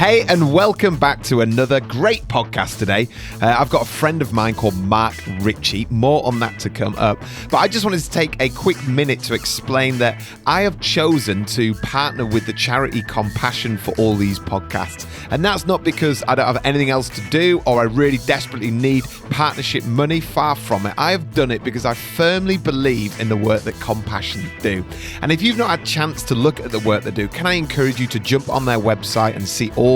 Hey, and welcome back to another great podcast today. I've got a friend of mine called Mark Ritchie. More on that to come up. But I just wanted to take a quick minute to explain that I have chosen to partner with the charity Compassion for all these podcasts. And that's not because I don't have anything else to do or I really desperately need partnership money. Far from it. I have done it because I firmly believe in the work that Compassion do. And if you've not had a chance to look at the work they do, can I encourage you to jump on their website and see all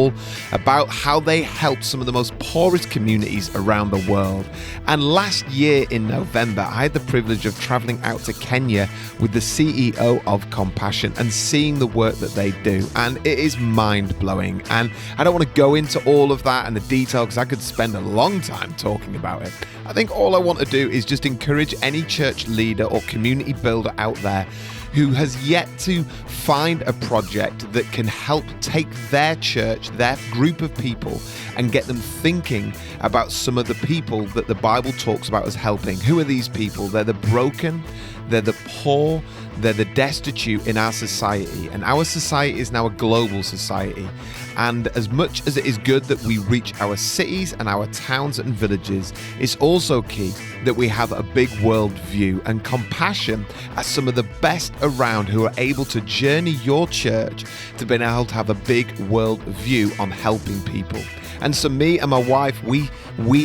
about how they help some of the most poorest communities around the world. And last year in November, I had the privilege of traveling out to Kenya with the CEO of Compassion and seeing the work that they do. And it is mind-blowing. And I don't want to go into all of that and the detail because I could spend a long time talking about it. I think all I want to do is just encourage any church leader or community builder out there who has yet to find a project that can help take their church, their group of people, and get them thinking about some of the people that the Bible talks about as helping. Who are these people? They're the broken, they're the poor, they're the destitute in our society. And our society is now a global society. And as much as it is good that we reach our cities and our towns and villages, it's also key that we have a big world view. And Compassion are some of the best around who are able to journey your church to being able to have a big world view on helping people. And so me and my wife, we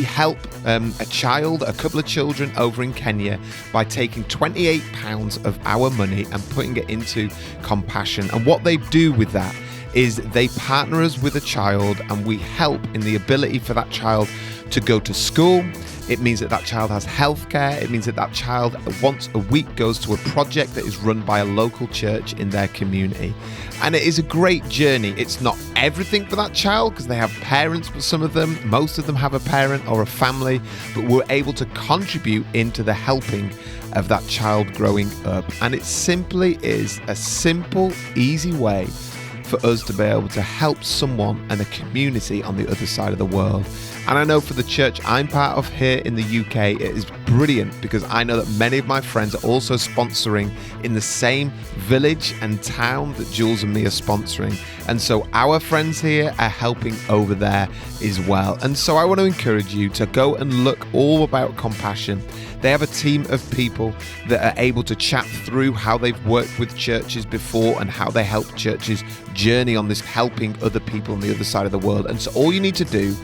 help a couple of children over in Kenya by taking £28 of our money and putting it into Compassion. And what they do with that is they partner us with a child and we help in the ability for that child to go to school. It means that that child has healthcare. It means that that child once a week goes to a project that is run by a local church in their community. And it is a great journey. It's not everything for that child because they have parents, but most of them have a parent or a family, but we're able to contribute into the helping of that child growing up. And it simply is a simple, easy way for us to be able to help someone and a community on the other side of the world. And I know for the church I'm part of here in the UK, it is brilliant because I know that many of my friends are also sponsoring in the same village and town that Jules and me are sponsoring. And so our friends here are helping over there as well. And so I want to encourage you to go and look all about Compassion. They have a team of people that are able to chat through how they've worked with churches before and how they help churches journey on this helping other people on the other side of the world. And so all you need to do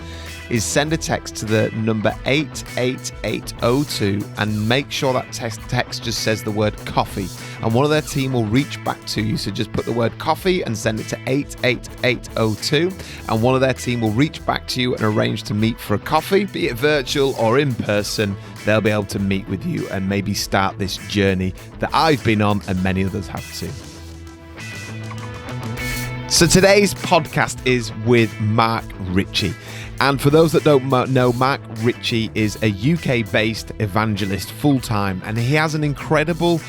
is send a text to the number 88802 and make sure that text just says the word coffee, and one of their team will reach back to you. So just put the word coffee and send it to 88802 and one of their team will reach back to you and arrange to meet for a coffee, be it virtual or in person. They'll be able to meet with you and maybe start this journey that I've been on and many others have too. So today's podcast is with Mark Ritchie. And for those that don't know, Mark Ritchie is a UK-based evangelist full-time, and he has an incredible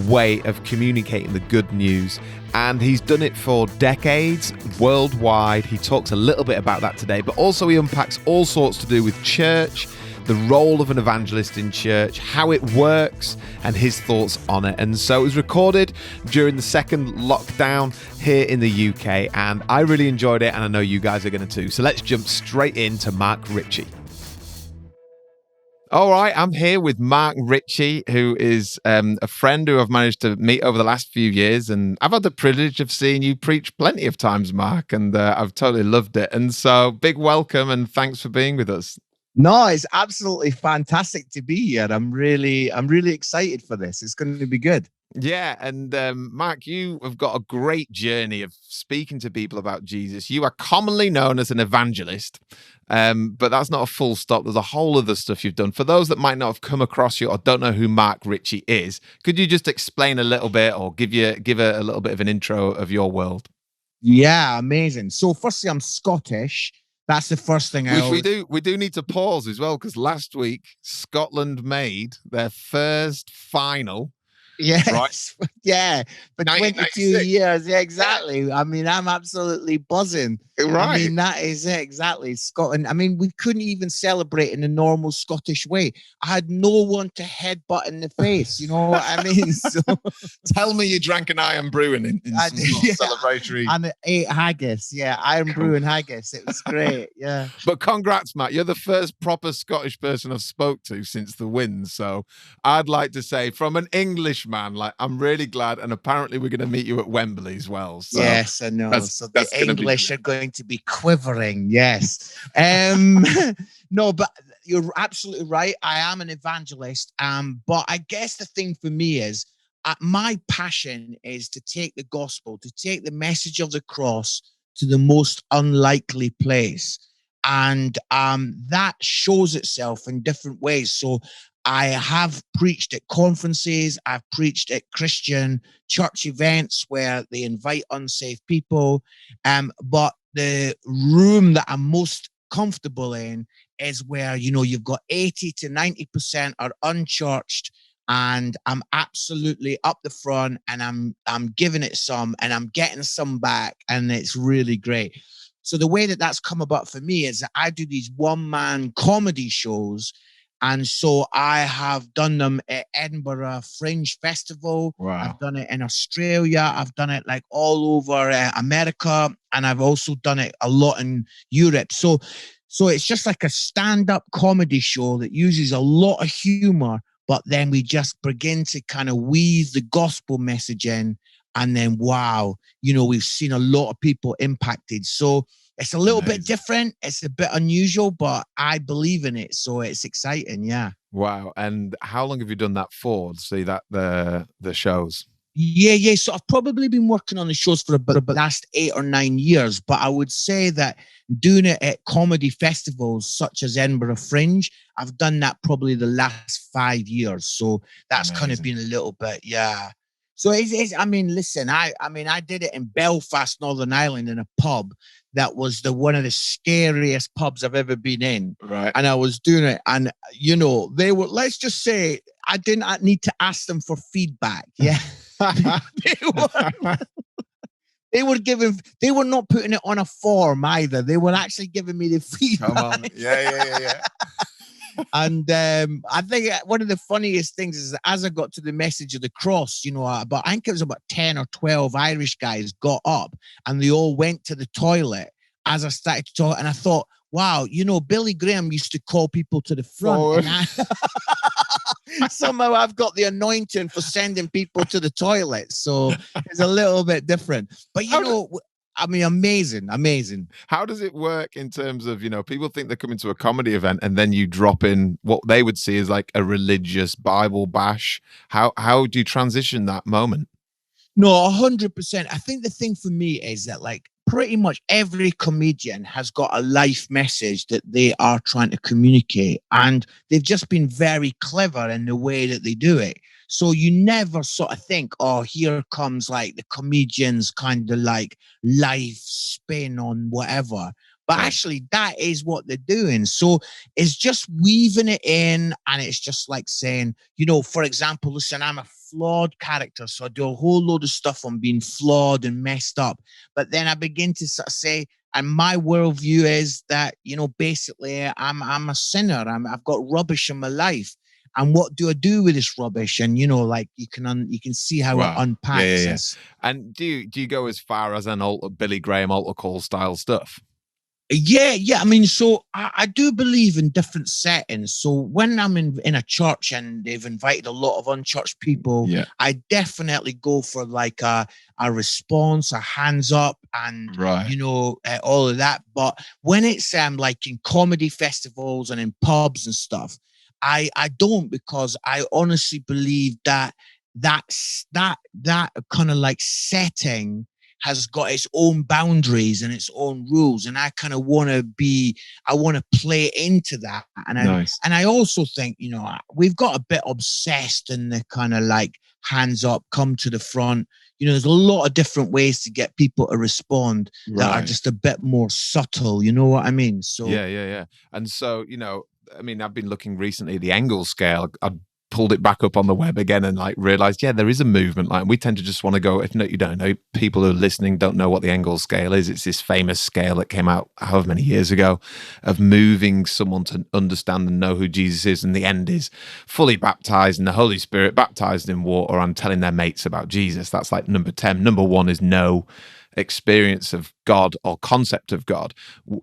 way of communicating the good news. And he's done it for decades worldwide. He talks a little bit about that today, but also he unpacks all sorts to do with church, the role of an evangelist in church, how it works, and his thoughts on it. And so it was recorded during the second lockdown here in the UK, and I really enjoyed it, and I know you guys are going to too. So let's jump straight into Mark Ritchie. All right, I'm here with Mark Ritchie, who is a friend who I've managed to meet over the last few years, and I've had the privilege of seeing you preach plenty of times, Mark, and I've totally loved it. And so big welcome, and thanks for being with us. No, it's absolutely fantastic to be here. I'm really excited for this. It's going to be good. Yeah, and Mark, you have got a great journey of speaking to people about Jesus. You are commonly known as an evangelist, but that's not a full stop. There's a whole other stuff you've done. For those that might not have come across you or don't know who Mark Ritchie is, could you just explain a little bit or give a little bit of an intro of your world? Yeah, amazing. So firstly, I'm Scottish. That's the first thing we do need to pause as well, because last week Scotland made their first final Yes, yeah, for 22 1996. years. Yeah, exactly. I mean, I'm absolutely buzzing. I Right. mean, that is it, exactly. Scotland. I mean, we couldn't even celebrate in the normal Scottish way. I had no one to headbutt in the face. You know what I mean? So Tell me you drank an iron brewing in I some did, sort of yeah, celebratory. and ate haggis. Yeah, Iron Brew and haggis. It was great. Yeah. But congrats, Matt. You're the first proper Scottish person I've spoke to since the win. So I'd like to say, from an Englishman, like I'm really glad. And apparently we're going to meet you at Wembley as well. So Yes, I know. that's So the that's going to be English great. are going to be quivering. Yes. No, but you're absolutely right. I am an evangelist. But I guess the thing for me is my passion is to take the gospel, to take the message of the cross to the most unlikely place. And that shows itself in different ways. So I have preached at conferences, I've preached at Christian church events where they invite unsaved people. But the room that I'm most comfortable in is where, you know, you've got 80 to 90% are unchurched, and I'm absolutely up the front, and I'm giving it some, and I'm getting some back, and it's really great. So the way that that's come about for me is that I do these one-man comedy shows, and so I have done them at Edinburgh Fringe Festival. Wow. I've done it in Australia. I've done it like all over America, and I've also done it a lot in Europe. So it's just like a stand-up comedy show that uses a lot of humor, but then we just begin to kind of weave the gospel message in, and then wow, you know, we've seen a lot of people impacted. So it's a little bit different. It's a bit unusual, but I believe in it. So it's exciting. Yeah. Wow. And how long have you done that for? See that the shows? Yeah. So I've probably been working on the shows for about the last 8 or 9 years, but I would say that doing it at comedy festivals such as Edinburgh Fringe, I've done that probably the last 5 years. So that's kind of been a little bit, yeah. So I mean, listen, I did it in Belfast, Northern Ireland, in a pub that was the one of the scariest pubs I've ever been in. Right. And I was doing it, and you know, they were, let's just say, I didn't need to ask them for feedback. Yeah. they were they were not putting it on a form either. They were actually giving me the feedback. Come on. Yeah. And I think one of the funniest things is that as I got to the message of the cross, you know, I think it was about 10 or 12 Irish guys got up, and they all went to the toilet as I started to talk. And I thought, wow, you know, Billy Graham used to call people to the front. And somehow I've got the anointing for sending people to the toilet. So it's a little bit different. But, you know, I mean, amazing. How does it work in terms of, you know, people think they're coming to a comedy event and then you drop in what they would see as like a religious Bible bash? How do you transition that moment? No, 100%. I think the thing for me is that, like, pretty much every comedian has got a life message that they are trying to communicate, and they've just been very clever in the way that they do it. So you never sort of think, oh, here comes like the comedian's kind of like life spin on whatever. But actually, that is what they're doing. So it's just weaving it in, and it's just like saying, you know, for example, listen, I'm a flawed character, so I do a whole load of stuff on being flawed and messed up. But then I begin to sort of say, and my worldview is that, you know, basically I'm a sinner. I've got rubbish in my life. And what do I do with this rubbish? And you know, like you can see how it unpacks. Yeah. And do you go as far as an Billy Graham altar call style stuff? Yeah. I mean, so I do believe in different settings. So when I'm in a church and they've invited a lot of unchurched people, I definitely go for like a response, a hands up, and you know, all of that. But when it's like in comedy festivals and in pubs and stuff, I don't, because I honestly believe that that kind of like setting has got its own boundaries and its own rules, and I kind of want to play into that. And I also think, you know, we've got a bit obsessed in the kind of like hands up, come to the front. You know, there's a lot of different ways to get people to respond that are just a bit more subtle. You know what I mean? So yeah. And so, you know, I mean, I've been looking recently at the Engel scale. I'd pulled it back up on the web again and like realized, yeah, there is a movement. Like we tend to just want to go, if you don't know, people who are listening don't know what the Engel scale is. It's this famous scale that came out however many years ago of moving someone to understand and know who Jesus is. And the end is fully baptized in the Holy Spirit, baptized in water, and telling their mates about Jesus. That's like number 10. Number 1 is no experience of God or concept of God.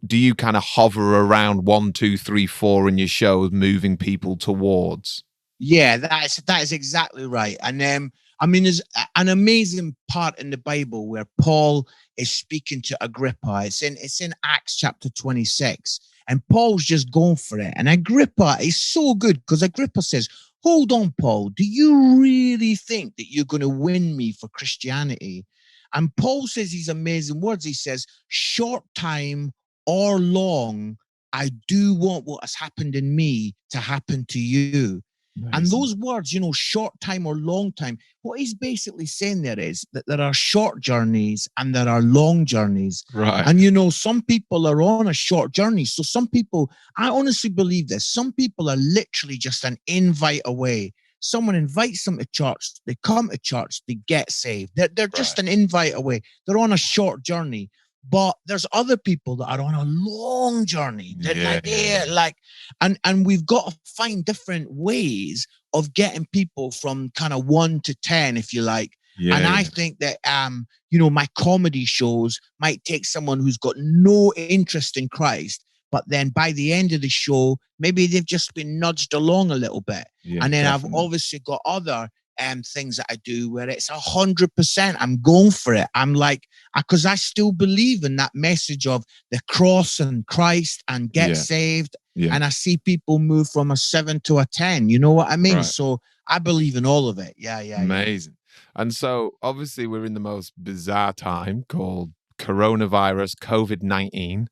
Do you kind of hover around 1, 2, 3, 4 in your shows, moving people towards? Yeah, that is exactly right. And I mean, there's an amazing part in the Bible where Paul is speaking to Agrippa. It's in Acts chapter 26, and Paul's just going for it. And Agrippa is so good because Agrippa says, "Hold on, Paul. Do you really think that you're going to win me for Christianity?" And Paul says these amazing words. He says, "Short time or long, I do want what has happened in me to happen to you." Amazing. And those words, short time or long time, what he's basically saying there is that there are short journeys and there are long journeys. Right. And, some people are on a short journey. So some people, I honestly believe this, some people are literally just an invite away. Someone invites them to church, they come to church, they get saved. They're just an invite away. They're on a short journey. But there's other people that are on a long journey. And we've got to find different ways of getting people from kind of 1 to 10, if you like. I think that my comedy shows might take someone who's got no interest in Christ, but then by the end of the show, maybe they've just been nudged along a little bit. And then I've obviously got other things that I do where it's 100%. I'm going for it. I'm like, because I still believe in that message of the cross and Christ and get saved. And I see people move from a 7 to a 10. You know what I mean? Right. So I believe in all of it. Yeah. Amazing. And so obviously we're in the most bizarre time called coronavirus, COVID-19.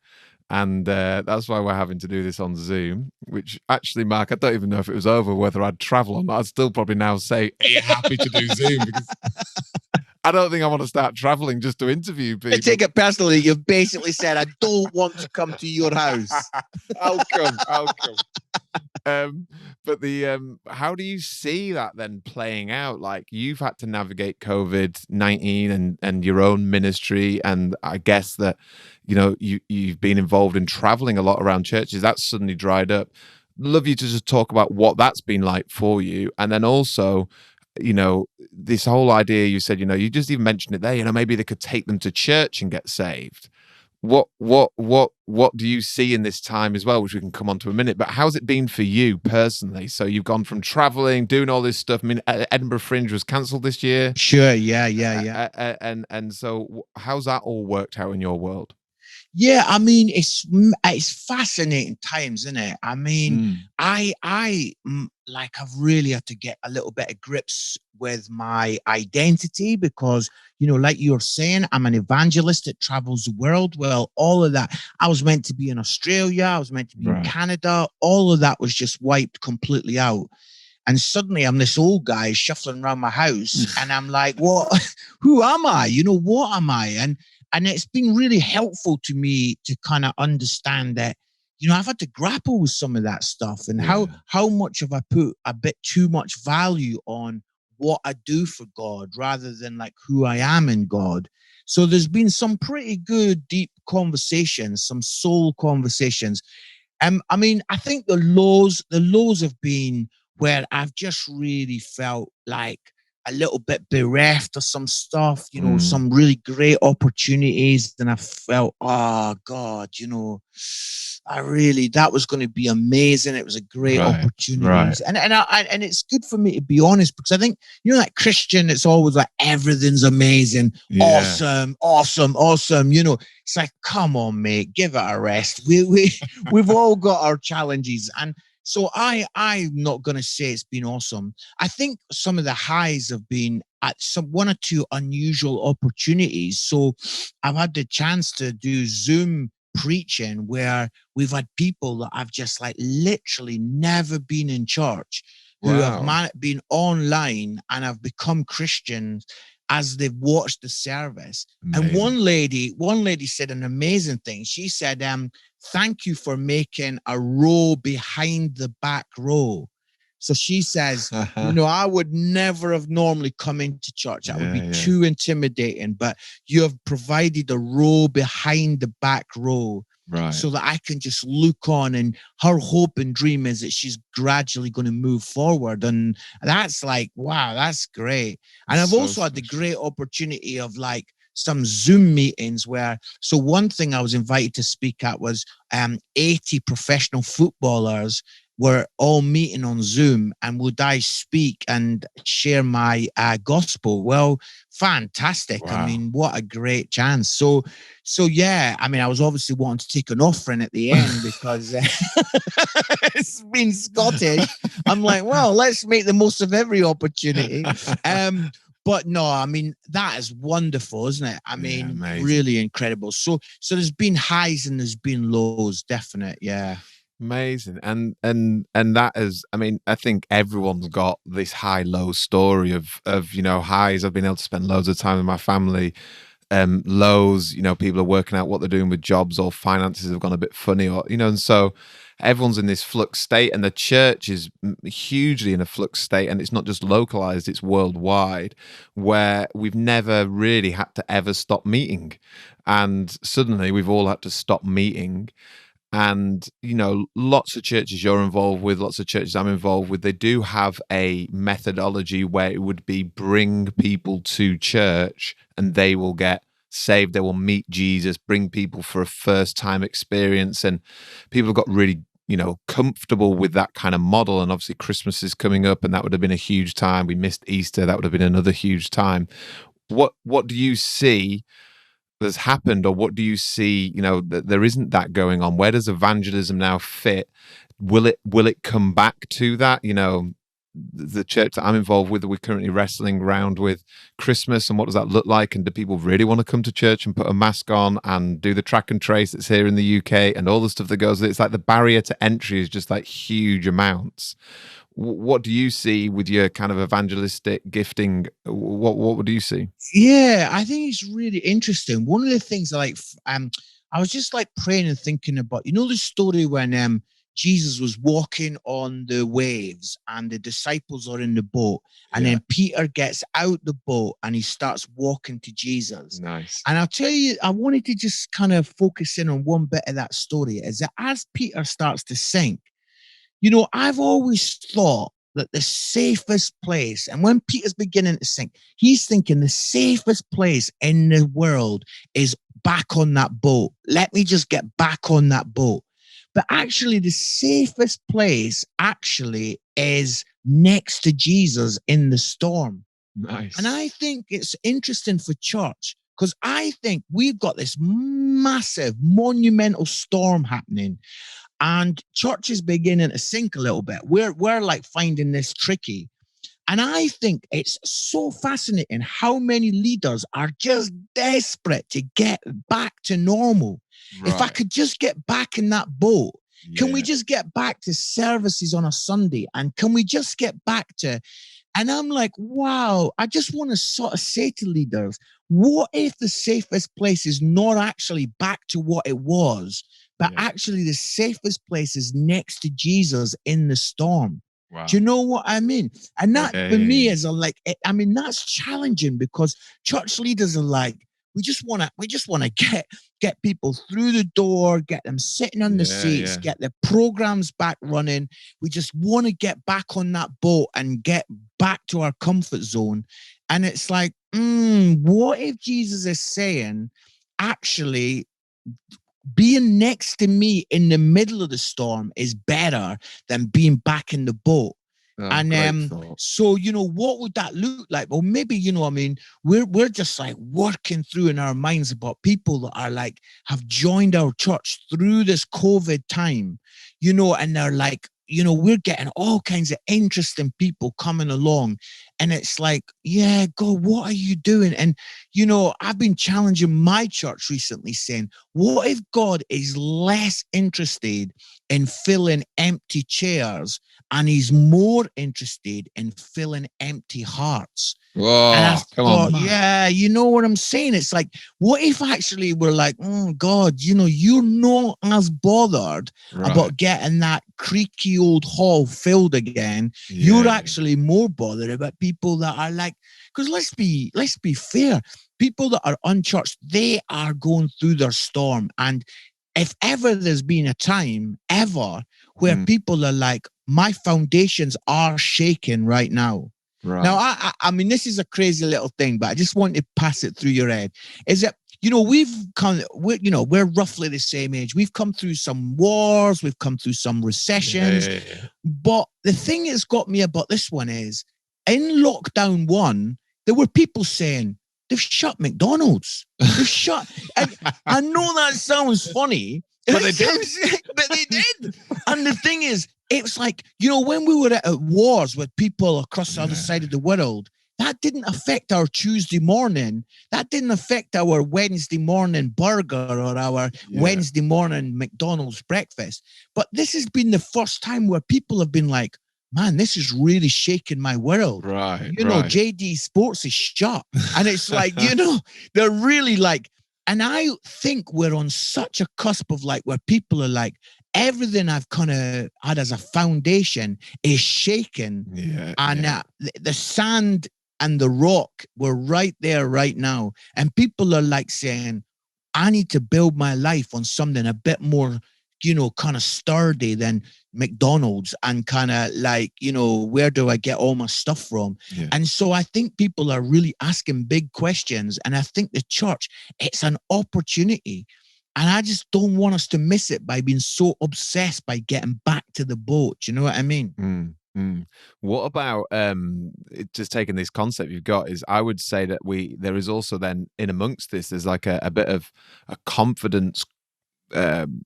And that's why we're having to do this on Zoom, which actually, Mark, I don't even know if it was over, whether I'd travel or not. I'd still probably now say, are you happy to do Zoom? Because I don't think I want to start traveling just to interview people. I take it personally. You've basically said, I don't want to come to your house. I'll come. But how do you see that then playing out? Like you've had to navigate COVID-19 and your own ministry, and I guess that you've been involved in traveling a lot around churches. That's suddenly dried up. Love you to just talk about what that's been like for you, and then also, this whole idea you said, you just even mentioned it there. Maybe they could take them to church and get saved. What do you see in this time as well, which we can come on to a minute, but how's it been for you personally? So you've gone from traveling, doing all this stuff. I mean, Edinburgh Fringe was cancelled this year. Sure. Yeah. And so how's that all worked out in your world? Yeah, I mean, it's fascinating times, isn't it? I mean, I have really had to get a little bit of grips with my identity because, like you're saying, I'm an evangelist that travels the world. Well, all of that, I was meant to be in Australia, I was meant to be in Canada. All of that was just wiped completely out. And suddenly I'm this old guy shuffling around my house and I'm like, what? Who am I? What am I? And it's been really helpful to me to kind of understand that, I've had to grapple with some of that stuff and how much have I put a bit too much value on what I do for God rather than like who I am in God. So there's been some pretty good, deep conversations, some soul conversations. I mean, I think the lows have been where I've just really felt like a little bit bereft of some stuff, some really great opportunities. And I felt, oh God, that was going to be amazing. It was a great opportunity. Right. And it's good for me to be honest, because I think, like Christian, it's always like everything's amazing, awesome. It's like, come on, mate, give it a rest. We've all got our challenges. And so I'm not going to say it's been awesome. I think some of the highs have been at some 1 or 2 unusual opportunities. So I've had the chance to do Zoom preaching where we've had people that I've just like literally never been in church who have been online and have become Christians as they've watched the service. Amazing. And one lady said an amazing thing. She said, thank you for making a row behind the back row. So she says, Uh-huh. I would never have normally come into church. That would be Yeah. too intimidating. But you have provided a row behind the back row Right. so that I can just look on. And her hope and dream is that she's gradually going to move forward. And that's like, wow, that's great. And I've So also had the special. great opportunity of like some Zoom meetings where, so one thing I was invited to speak at was 80 professional footballers were all meeting on Zoom, and would I speak and share my gospel? Well, fantastic. I Wow. mean, what a great chance. So yeah, I mean, I was obviously wanting to take an offering at the end because it's been Scottish. I'm like, well, let's make the most of every opportunity. But no, I mean, that is wonderful, isn't it? I mean, amazing. really incredible. So there's been highs and there's been lows, definite. Yeah. Amazing. And that is, I mean, I think everyone's got this high-low story of highs. I've been able to spend loads of time with my family. Lows, people are working out what they're doing with jobs, or finances have gone a bit funny, or and so everyone's in this flux state, and the church is hugely in a flux state, and it's not just localized, it's worldwide, where we've never really had to ever stop meeting, and suddenly we've all had to stop meeting. And lots of churches you're involved with, lots of churches I'm involved with, they do have a methodology where it would be bring people to church and they will get saved, they will meet Jesus, bring people for a first time experience. And people have got really comfortable with that kind of model. And obviously Christmas is coming up, and that would have been a huge time. We missed Easter, that would have been another huge time. What do you see has happened, or what do you see that there isn't that going on? Where does evangelism now fit? Will it come back to that? The church that I'm involved with, we're currently wrestling around with Christmas, and what does that look like, and do people really want to come to church and put a mask on and do the track and trace that's here in the UK and all the stuff that goes with it? It's like the barrier to entry is just like huge amounts. What do you see with your kind of evangelistic gifting? What do you see? Yeah, I think it's really interesting. One of the things I was just like praying and thinking about, the story when Jesus was walking on the waves and the disciples are in the boat, and then Peter gets out the boat and he starts walking to Jesus. Nice. And I'll tell you, I wanted to just kind of focus in on one bit of that story, is that as Peter starts to sink, I've always thought that the safest place, and when Peter's beginning to sink, he's thinking the safest place in the world is back on that boat. Let me just get back on that boat. But actually, the safest place actually is next to Jesus in the storm. Nice. And I think it's interesting for church, because I think we've got this massive, monumental storm happening, and church is beginning to sink a little bit. We're like finding this tricky. And I think it's so fascinating how many leaders are just desperate to get back to normal. If I could just get back in that boat, can we just get back to services on a Sunday? And can we just get back to, and I'm like, wow, I just want to sort of say to leaders, what if the safest place is not actually back to what it was, but actually the safest place is next to Jesus in the storm? Wow. Do you know what I mean? And that for me is that's challenging, because church leaders are like, we just want to get people through the door, get them sitting on the seats, get their programs back running. We just want to get back on that boat and get back to our comfort zone. And it's like, what if Jesus is saying, actually, being next to me in the middle of the storm is better than being back in the boat? And so, what would that look like? Well, maybe, we're just like working through in our minds about people that are like, have joined our church through this COVID time, and they're like, we're getting all kinds of interesting people coming along. And it's like, yeah, God, what are you doing? And, I've been challenging my church recently, saying, what if God is less interested in filling empty chairs, and he's more interested in filling empty hearts? And I Whoa, come thought, on. yeah, you know what I'm saying? It's like, what if actually we're like, oh God, you're not as bothered about getting that creaky old hall filled again. You're actually more bothered about people that are like, because let's be fair, people that are unchurched, they are going through their storm. And if ever there's been a time ever where people are like, my foundations are shaking right now. Right. Now, I mean, this is a crazy little thing, but I just want to pass it through your head. Is that, we're roughly the same age. We've come through some wars, we've come through some recessions. But the thing that's got me about this one is, in lockdown 1, there were people saying, they've shut McDonald's. They've shut. And I know that sounds funny, but they did. But they did. And the thing is, it's like, when we were at wars with people across the other side of the world, that didn't affect our Tuesday morning. That didn't affect our Wednesday morning burger or our Wednesday morning McDonald's breakfast. But this has been the first time where people have been like, man, this is really shaking my world. Right. JD Sports is shut. And it's like, they're really like, and I think we're on such a cusp of like, where people are like, everything I've kind of had as a foundation is shaken. And the sand and the rock were right there right now. And people are like saying, I need to build my life on something a bit more, kind of sturdy than McDonald's, and kind of like, where do I get all my stuff from? And so I think people are really asking big questions. And I think the church, it's an opportunity. And I just don't want us to miss it by being so obsessed by getting back to the boat. Do you know what I mean? What about just taking this concept you've got? Is I would say that there is also then in amongst this, there's like a bit of a confidence,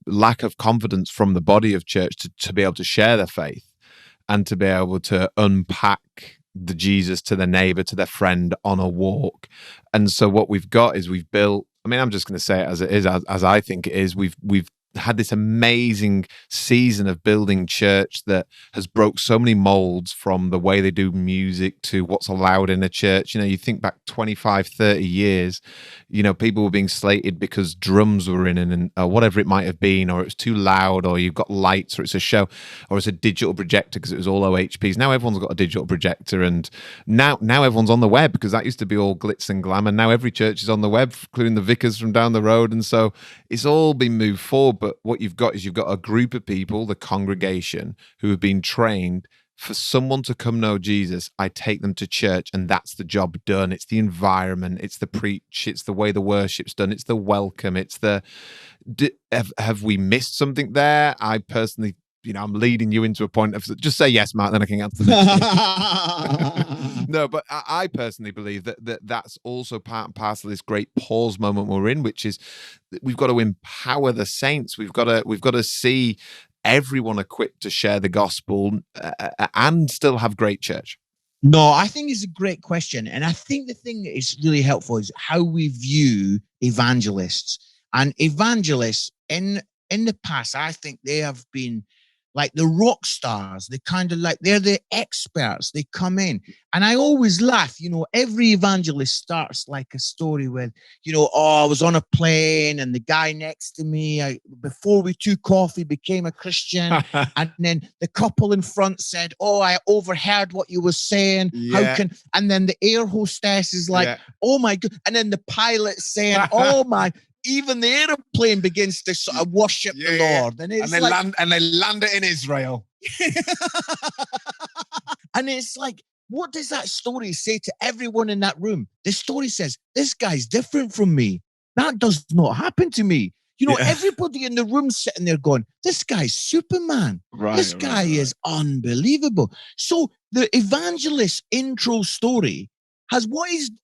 lack of confidence from the body of church to be able to share their faith and to be able to unpack the Jesus to their neighbor, to their friend on a walk. And so what we've got is we've built, I mean, I'm just going to say it as it is, as I think it is. We've had this amazing season of building church that has broke so many molds, from the way they do music to what's allowed in a church. You think back 25, 30 years, people were being slated because drums were in and whatever it might have been, or it's too loud, or you've got lights, or it's a show, or it's a digital projector because it was all OHPs. Now everyone's got a digital projector, and now everyone's on the web, because that used to be all glitz and glam, and now every church is on the web, including the vicars from down the road. And so it's all been moved forward. But what you've got a group of people, the congregation, who have been trained. For someone to come know Jesus, I take them to church, and that's the job done. It's the environment, it's the preach, it's the way the worship's done, it's the welcome, it's the... Have we missed something there? I personally, I'm leading you into a point of... Just say yes, Mark, then I can answer this. No, but I personally believe that's also part and parcel of this great pause moment we're in, which is we've got to empower the saints. We've got to see everyone equipped to share the gospel and still have great church. No, I think it's a great question. And I think the thing that is really helpful is how we view evangelists. And evangelists in the past, I think they have been like the rock stars. They kind of like, they're the experts. They come in. And I always laugh, every evangelist starts like a story with, I was on a plane and the guy next to me, before we took coffee, became a Christian. And then the couple in front said, I overheard what you were saying. And then the air hostess is like, oh my God. And then the pilot saying, oh my, even the airplane begins to sort of worship the Lord. And it's and they land it in Israel. And it's like, what does that story say to everyone in that room? The story says, this guy's different from me. That does not happen to me. Everybody in the room sitting there going, this guy's Superman. This guy is unbelievable. So the evangelist intro story has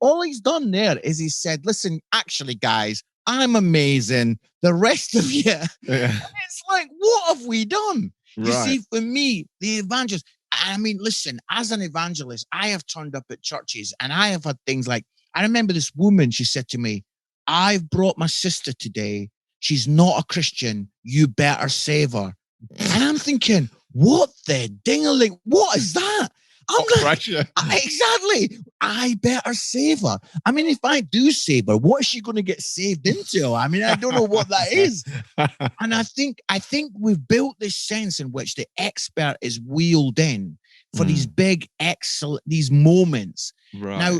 all he's done there is he said, listen, actually, guys, I'm amazing. The rest of you. It's like, what have we done? You see, for me, the evangelist, I mean, listen, as an evangelist, I have turned up at churches and I have had things like, I remember this woman, she said to me, I've brought my sister today. She's not a Christian. You better save her. And I'm thinking, what the ding-a-ling? What is that? I'm like, pressure. Exactly. I better save her. I mean, if I do save her, what is she going to get saved into? I mean, I don't know what that is. And I think we've built this sense in which the expert is wheeled in for these big, excellent, these moments. Right. Now,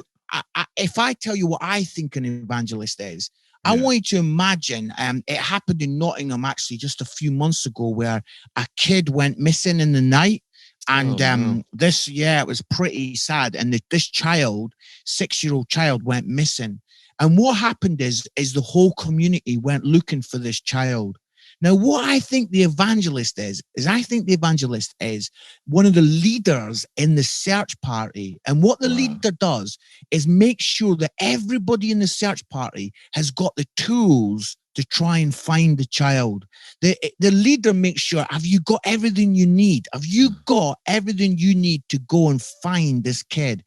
if I tell you what I think an evangelist is, I Yeah. want you to imagine, it happened in Nottingham actually just a few months ago, where a kid went missing in the night. And it was pretty sad. And this child, 6-year-old child, went missing. And what happened is the whole community went looking for this child. Now, what I think the evangelist is I think the evangelist is one of the leaders in the search party. And what the leader does is make sure that everybody in the search party has got the tools to try and find the child. The leader makes sure, have you got everything you need? Have you got everything you need to go and find this kid?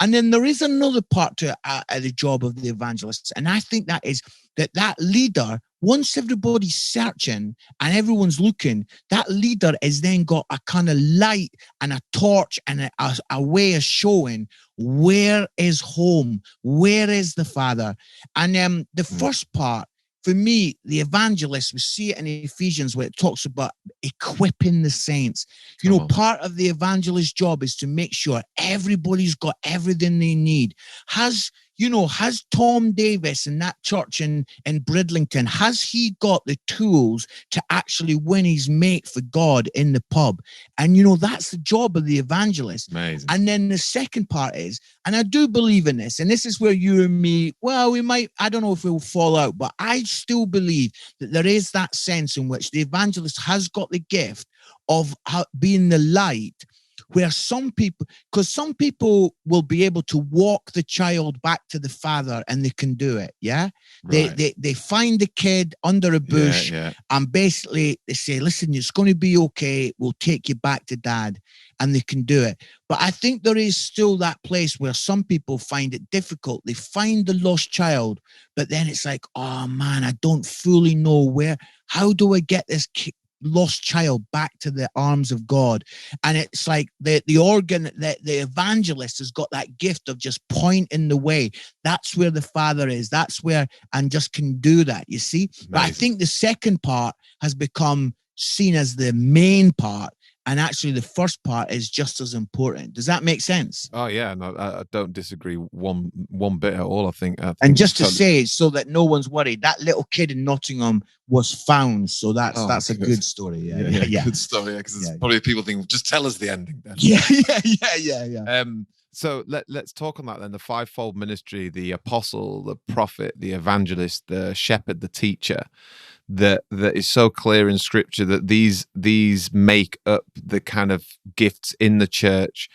And then there is another part to the job of the evangelists. And I think that is that leader, once everybody's searching and everyone's looking, that leader has then got a kind of light and a torch and a way of showing where is home, where is the Father. And the first part, for me, the evangelist, we see it in Ephesians where it talks about equipping the saints. Part of the evangelist's job is to make sure everybody's got everything they need. Has Tom Davis in that church in Bridlington, has he got the tools to actually win his mate for God in the pub? And, that's the job of the evangelist. Amazing. And then the second part is, and I do believe in this, and this is where you and me, well, we might, I don't know if we'll fall out, but I still believe that there is that sense in which the evangelist has got the gift of being the light, where some people will be able to walk the child back to the Father, and they can do it. Yeah. Right. They find the kid under a bush, and basically they say, listen, it's going to be okay. We'll take you back to Dad, and they can do it. But I think there is still that place where some people find it difficult. They find the lost child, but then it's like, oh man, I don't fully know how do I get this lost child back to the arms of God? And it's like the evangelist has got that gift of just pointing the way. That's where the Father is. That's where, and just can do that, you see. Amazing. But I think the second part has become seen as the main part, and actually the first part is just as important. Does that make sense? Oh yeah, no, I don't disagree one bit at all. I think and just to say, so that no one's worried, that little kid in Nottingham was found. So that's a good story. Yeah. Good story. Because probably people think, just tell us the ending then. Yeah. So let's talk on that then. The fivefold ministry: the apostle, the prophet, the evangelist, the shepherd, the teacher. That is so clear in Scripture that these make up the kind of gifts in the church.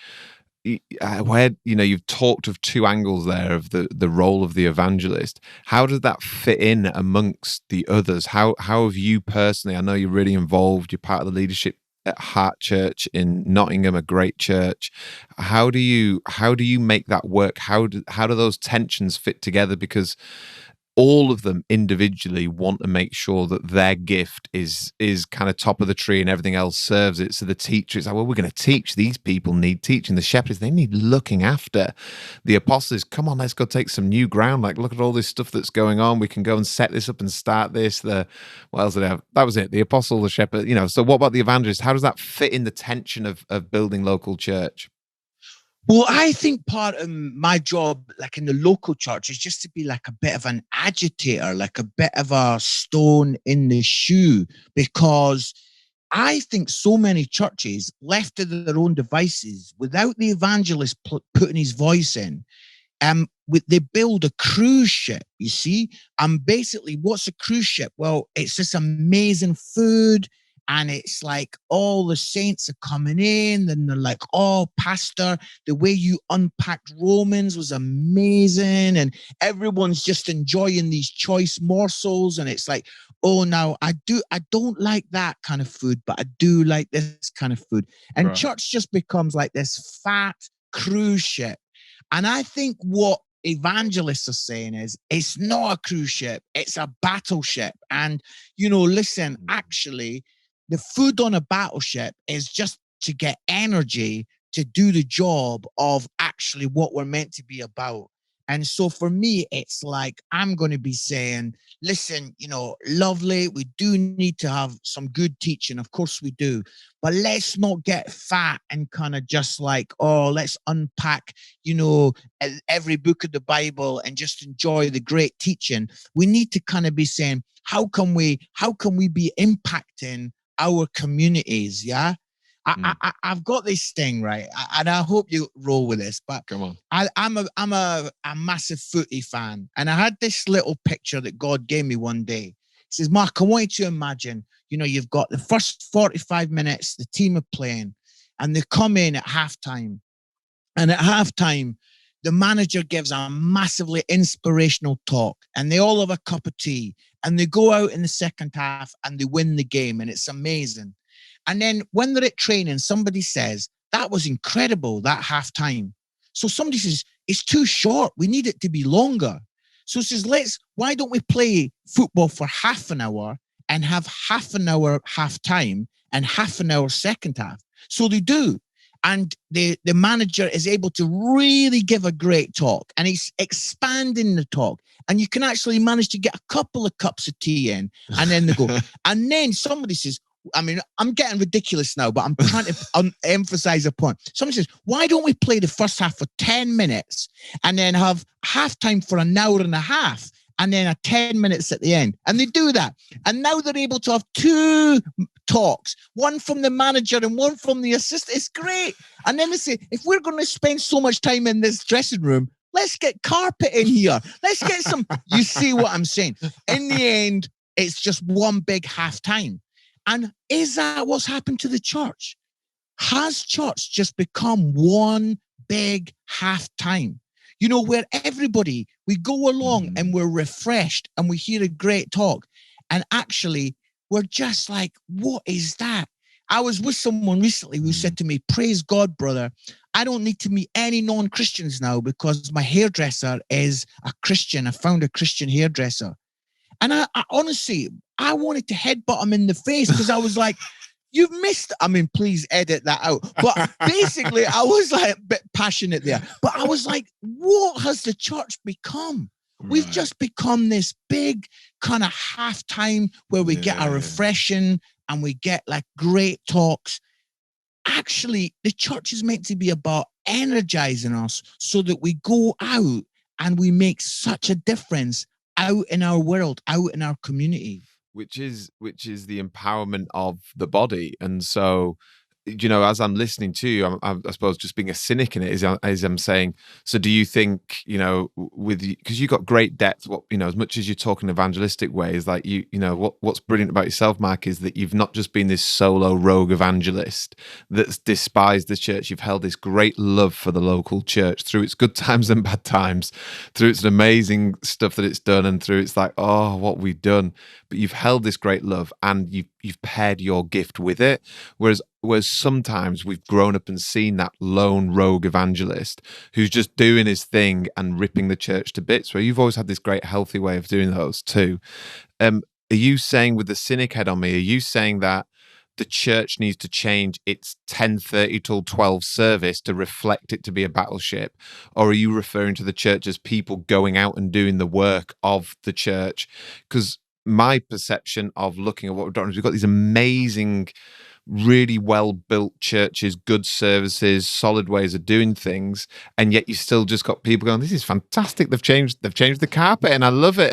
Where you've talked of two angles there of the role of the evangelist. How does that fit in amongst the others? How have you personally? I know you're really involved. You're part of the leadership at Heart Church in Nottingham, a great church. How do you make that work? How do those tensions fit together? Because all of them individually want to make sure that their gift is kind of top of the tree and everything else serves it. So the teacher is like, well, we're going to teach. These people need teaching. The shepherds, they need looking after. The apostles, come on, let's go take some new ground. Like, look at all this stuff that's going on. We can go and set this up and start this. What else did I have? That was it. The apostle, the shepherd, So what about the evangelist? How does that fit in the tension of building local church? Well, I think part of my job, like in the local church, is just to be like a bit of an agitator, like a bit of a stone in the shoe, because I think so many churches left to their own devices, without the evangelist putting his voice in, they build a cruise ship, you see. And basically, what's a cruise ship? Well, it's this amazing food. And it's like all the saints are coming in, and they're like, oh, Pastor, the way you unpacked Romans was amazing. And everyone's just enjoying these choice morsels. And it's like, oh, now I don't like that kind of food, but I do like this kind of food. And church just becomes like this fat cruise ship. And I think what evangelists are saying is, it's not a cruise ship, it's a battleship. And, listen, actually, the food on a battleship is just to get energy to do the job of actually what we're meant to be about. And so for me, it's like I'm going to be saying, listen, lovely, we do need to have some good teaching. Of course we do. But let's not get fat and kind of just like, oh, let's unpack, every book of the Bible and just enjoy the great teaching. We need to kind of be saying, how can we be impacting our communities? Yeah. I've got this thing, right? And I hope you roll with this, but Come on. I'm a massive footy fan. And I had this little picture that God gave me one day. He says, Mark, I want you to imagine, you've got the first 45 minutes, the team are playing, and they come in at halftime. And at halftime, the manager gives a massively inspirational talk, and they all have a cup of tea, and they go out in the second half and they win the game, and it's amazing. And then when they're at training, somebody says, that was incredible, that halftime. So somebody says, it's too short. We need it to be longer. So it says, why don't we play football for half an hour and have half an hour halftime and half an hour second half? So they do. And the manager is able to really give a great talk, and he's expanding the talk. And you can actually manage to get a couple of cups of tea in, and then they go. And then somebody says, I'm getting ridiculous now, but I'm trying to emphasize a point. Somebody says, why don't we play the first half for 10 minutes and then have halftime for an hour and a half and then a 10 minutes at the end? And they do that. And now they're able to have two talks, one from the manager and one from the assistant. It's great. And then they say, if we're going to spend so much time in this dressing room, let's get carpet in here. Let's get some. You see what I'm saying? In the end, it's just one big halftime. And is that what's happened to the church? Has church just become one big halftime? Where everybody, we go along and we're refreshed and we hear a great talk. And actually, we're just like, what is that? I was with someone recently who said to me, praise God, brother, I don't need to meet any non-Christians now because my hairdresser is a Christian. I found a Christian hairdresser. And I honestly, I wanted to headbutt him in the face because I was like, you've missed. Please edit that out. But basically, I was like a bit passionate there. But I was like, what has the church become? Right. We've just become this big kind of halftime where we get our refreshing and we get like great talks. Actually, the church is meant to be about energizing us so that we go out and we make such a difference out in our world, out in our community. Which is the empowerment of the body. And so, as I'm listening to you, I suppose just being a cynic in it is I'm saying, so do you think, because you've got great depth, as much as you're talking evangelistic ways, like what's brilliant about yourself, Mark, is that you've not just been this solo rogue evangelist that's despised the church. You've held this great love for the local church through its good times and bad times, through its amazing stuff that it's done, and through its like, oh, what we've done. But you've held this great love and you've paired your gift with it. Whereas sometimes we've grown up and seen that lone rogue evangelist who's just doing his thing and ripping the church to bits, where you've always had this great healthy way of doing those too. Are you saying, with the cynic head on me, are you saying that the church needs to change its 10:30 till 12 service to reflect it to be a battleship? Or are you referring to the church as people going out and doing the work of the church? Because my perception of looking at what we've done is we've got these amazing, really well-built churches, good services, solid ways of doing things, and yet you still just got people going, this is fantastic, they've changed the carpet and I love it.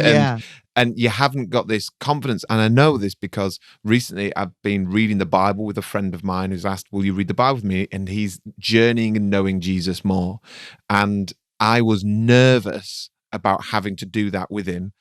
And you haven't got this confidence. And I know this because recently I've been reading the Bible with a friend of mine who's asked, will you read the Bible with me? And he's journeying and knowing Jesus more. And I was nervous about having to do that with him.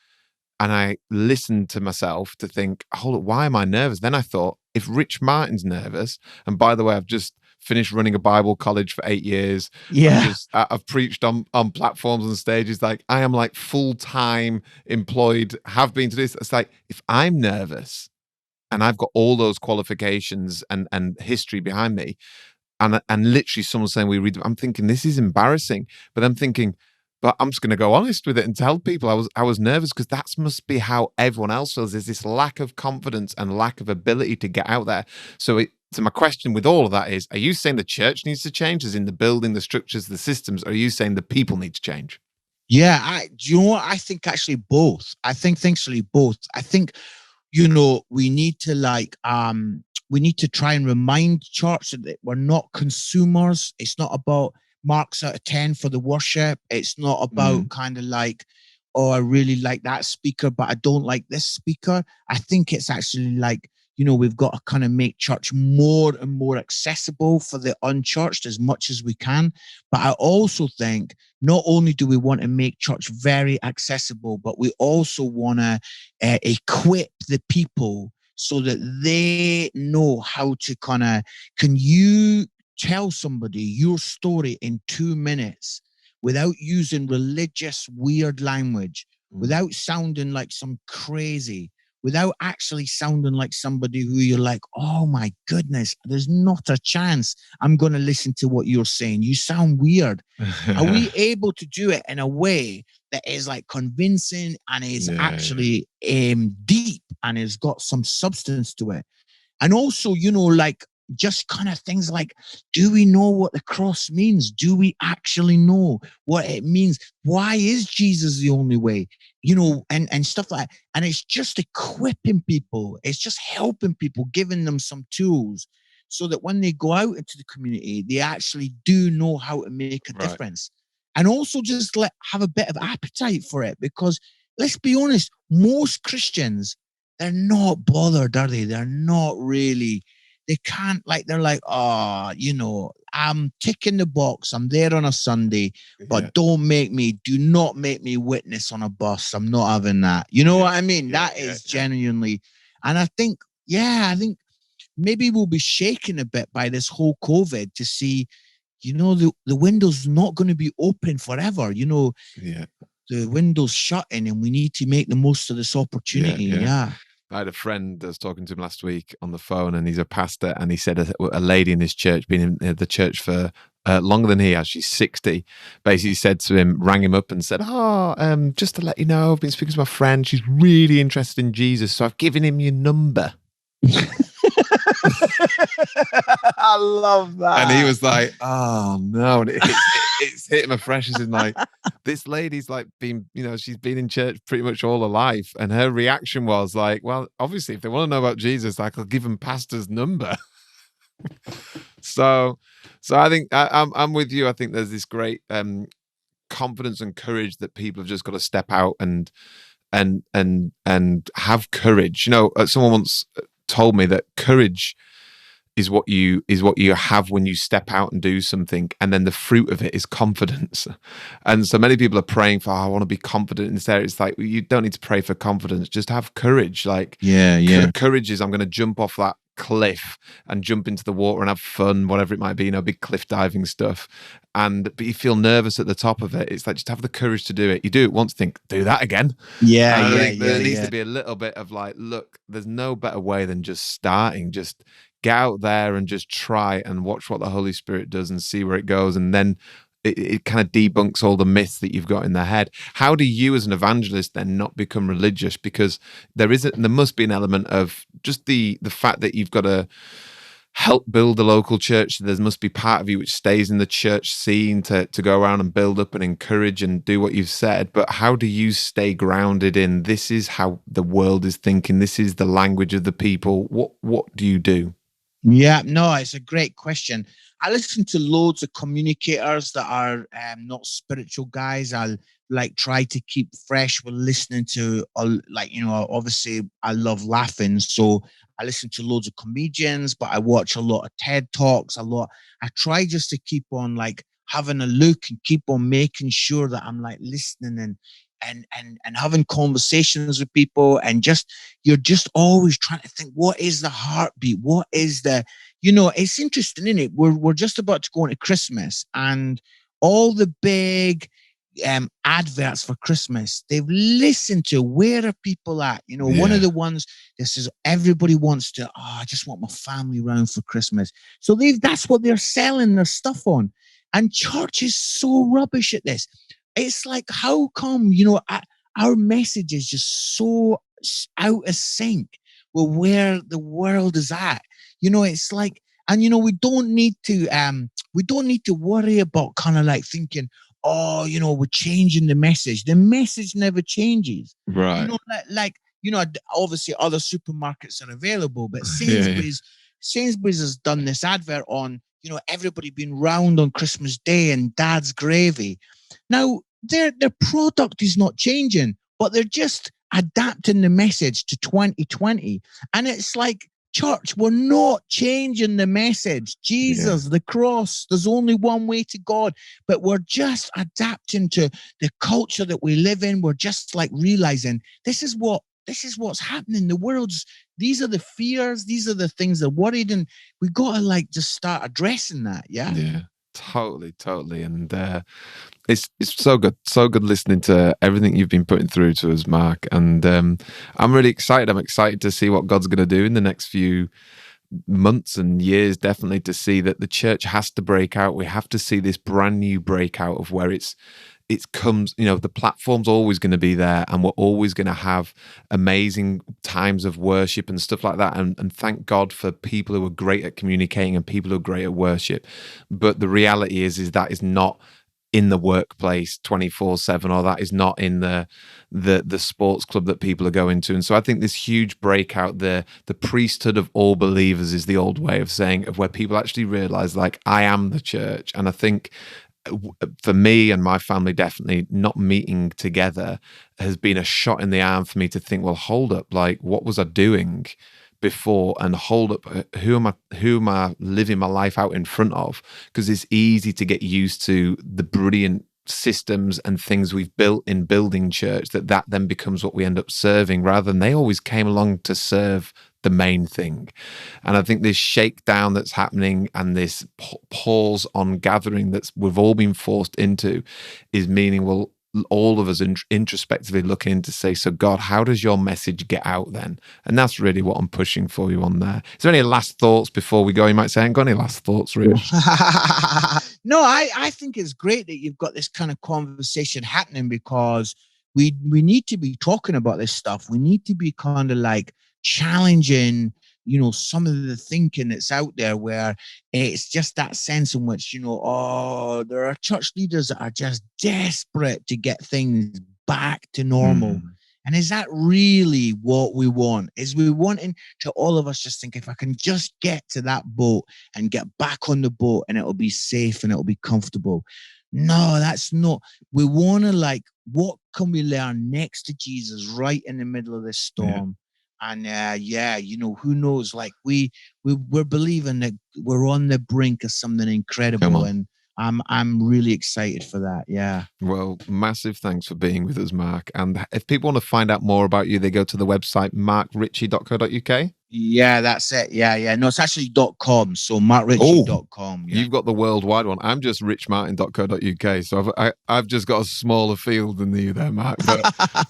And I listened to myself to think, hold up, why am I nervous? Then I thought, if Rich Martin's nervous, and by the way, I've just finished running a Bible college for 8 years. Yeah. I've preached on platforms and stages. Like, I am like full-time employed, have been to this. It's like, if I'm nervous and I've got all those qualifications and history behind me, and literally someone saying we read, I'm thinking this is embarrassing, but I'm thinking, But I'm just going to go honest with it and tell people I was nervous because that must be how everyone else feels. There's this lack of confidence and lack of ability to get out there. So my question with all of that is, are you saying the church needs to change, as in the building, the structures, the systems? Or are you saying the people need to change? Yeah, do you know what? I think actually both. I think actually both. I think, we need to try and remind church that we're not consumers. It's not about marks out of 10 for the worship. It's not about kind of like, oh, I really like that speaker, but I don't like this speaker. I think it's actually like, we've got to kind of make church more and more accessible for the unchurched as much as we can. But I also think not only do we want to make church very accessible, but we also want to equip the people so that they know how to can you tell somebody your story in 2 minutes without using religious weird language, without sounding like some crazy, without actually sounding like somebody who you're like, oh my goodness, there's not a chance I'm going to listen to what you're saying. You sound weird. Are we able to do it in a way that is like convincing and is actually deep and has got some substance to it? And also, like just kind of things like, do we know what the cross means? Do we actually know what it means? Why is Jesus the only way? And stuff like that. And it's just equipping people. It's just helping people, giving them some tools so that when they go out into the community, they actually do know how to make a difference. And also just have a bit of appetite for it, because let's be honest, most Christians, they're not bothered, are they? They're not really. They can't, they're like, I'm ticking the box. I'm there on a Sunday, but do not make me witness on a bus. I'm not having that. You know what I mean? That is genuinely. And I think maybe we'll be shaken a bit by this whole COVID to see, the window's not going to be open forever. The window's shutting and we need to make the most of this opportunity. Yeah. I had a friend that was talking to him last week on the phone, and he's a pastor, and he said a lady in his church, been in the church for longer than he has, she's 60, basically said to him, rang him up and said, just to let you know, I've been speaking to my friend, she's really interested in Jesus, so I've given him your number. I love that. And he was like, oh no. And it's hit him afresh, as in like, this lady's like she's been in church pretty much all her life. And her reaction was like, well, obviously if they want to know about Jesus, like, I'll give them pastor's number. So I think I'm with you. I think there's this great confidence and courage that people have just got to step out and have courage. Someone once told me that courage is what you have when you step out and do something, and then the fruit of it is confidence. And so many people are praying for, I want to be confident in this area. It's like, you don't need to pray for confidence, just have courage. Like, courage is, I'm going to jump off that cliff and jump into the water and have fun, whatever it might be, big cliff diving stuff. But you feel nervous at the top of it. It's like, just have the courage to do it. You do it once, think, do that again. There needs to be a little bit of like, look, there's no better way than just starting. Just get out there and just try and watch what the Holy Spirit does and see where it goes. And then it kind of debunks all the myths that you've got in the head. How do you as an evangelist then not become religious? Because there must be an element of just the fact that you've got to help build the local church. There must be part of you which stays in the church scene to go around and build up and encourage and do what you've said. But how do you stay grounded in, this is how the world is thinking, this is the language of the people? What do you do? Yeah, no, it's a great question. I listen to loads of communicators that are not spiritual guys. I'll try to keep fresh with listening to, obviously I love laughing. So I listen to loads of comedians, but I watch a lot of TED Talks, I try just to keep on having a look and keep on making sure that I'm listening and having conversations with people, and you're just always trying to think, what is the heartbeat? What is it's interesting, isn't it? We're just about to go into Christmas, and all the big adverts for Christmas, they've listened to, where are people at? One of the ones that says everybody wants to, I just want my family around for Christmas. So that's what they're selling their stuff on. And church is so rubbish at this. it's like, how come, our message is just so out of sync with where the world is at? It's like, and we don't need to worry about kind of like thinking, oh, we're changing the message. The message never changes. Right. Obviously other supermarkets are available, but Yeah. Sainsbury's has done this advert on, everybody being round on Christmas Day and dad's gravy. Now, their product is not changing, but they're just adapting the message to 2020. And it's like, church, we're not changing the message. Jesus, the cross, there's only one way to God, but we're just adapting to the culture that we live in. We're just like realizing this is what's happening. These are the fears, these are the things that worried, and we gotta like just start addressing that. Yeah, totally. And it's so good listening to everything you've been putting through to us, Mark. And I'm really excited. I'm excited to see what God's going to do in the next few months and years, definitely, to see that the church has to break out. We have to see this brand new breakout of where it comes, the platform's always going to be there, and we're always going to have amazing times of worship and stuff like that. And thank God for people who are great at communicating and people who are great at worship. But the reality is that is not in the workplace 24/7, or that is not in the sports club that people are going to. And so I think this huge breakout, the priesthood of all believers, is the old way of saying, of where people actually realize, like, I am the church. And I think for me and my family, definitely not meeting together has been a shot in the arm for me to think, well, hold up, like, what was I doing before? And hold up, who am I living my life out in front of? Because it's easy to get used to the brilliant systems and things we've built in building church, that then becomes what we end up serving, rather than they always came along to serve the main thing. And I think this shakedown that's happening and this pause on gathering that we've all been forced into is meaning, well, all of us introspectively looking to say, so God, how does your message get out then? And that's really what I'm pushing for you on there. Is there any last thoughts before we go? You might say, I ain't got any last thoughts, Rich. No, I think it's great that you've got this kind of conversation happening, because we need to be talking about this stuff. We need to be kind of like challenging, some of the thinking that's out there, where it's just that sense in which, there are church leaders that are just desperate to get things back to normal. And is that really what we want? Is we wanting to all of us just think, if I can just get to that boat and get back on the boat and it'll be safe and it'll be comfortable? No, that's not. We want to, like, what can we learn next to Jesus right in the middle of this storm? And who knows? Like, we're believing that we're on the brink of something incredible, and I'm really excited for that. Yeah. Well, massive thanks for being with us, Mark. And if people want to find out more about you, they go to the website markritchie.co.uk. Yeah, that's it. Yeah. No, it's actually .com. So markritchie.com. Yeah. You've got the worldwide one. I'm just richmartin.co.uk. So I've just got a smaller field than you there, Mark. But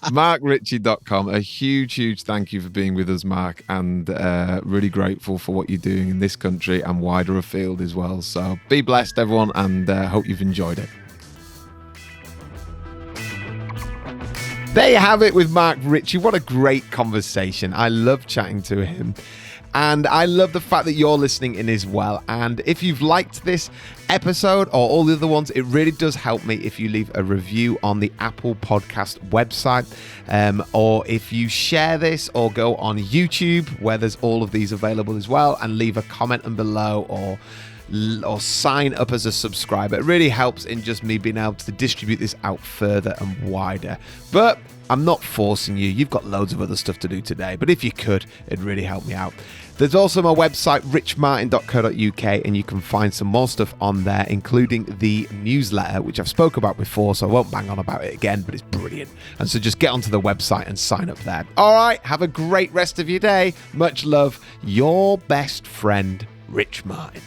markritchie.com. A huge thank you for being with us, Mark. And really grateful for what you're doing in this country and wider afield as well. So be blessed, everyone, and hope you've enjoyed it. There you have it with Mark Ritchie. What a great conversation. I love chatting to him. And I love the fact that you're listening in as well. And if you've liked this episode or all the other ones, it really does help me if you leave a review on the Apple Podcast website, or if you share this or go on YouTube, where there's all of these available as well, and leave a comment below or sign up as a subscriber. It really helps in just me being able to distribute this out further and wider. But I'm not forcing you. You've got loads of other stuff to do today. But if you could, it'd really help me out. There's also my website, richmartin.co.uk, and you can find some more stuff on there, including the newsletter, which I've spoke about before, so I won't bang on about it again, but it's brilliant. And so just get onto the website and sign up there. All right, have a great rest of your day. Much love. Your best friend, Rich Martin.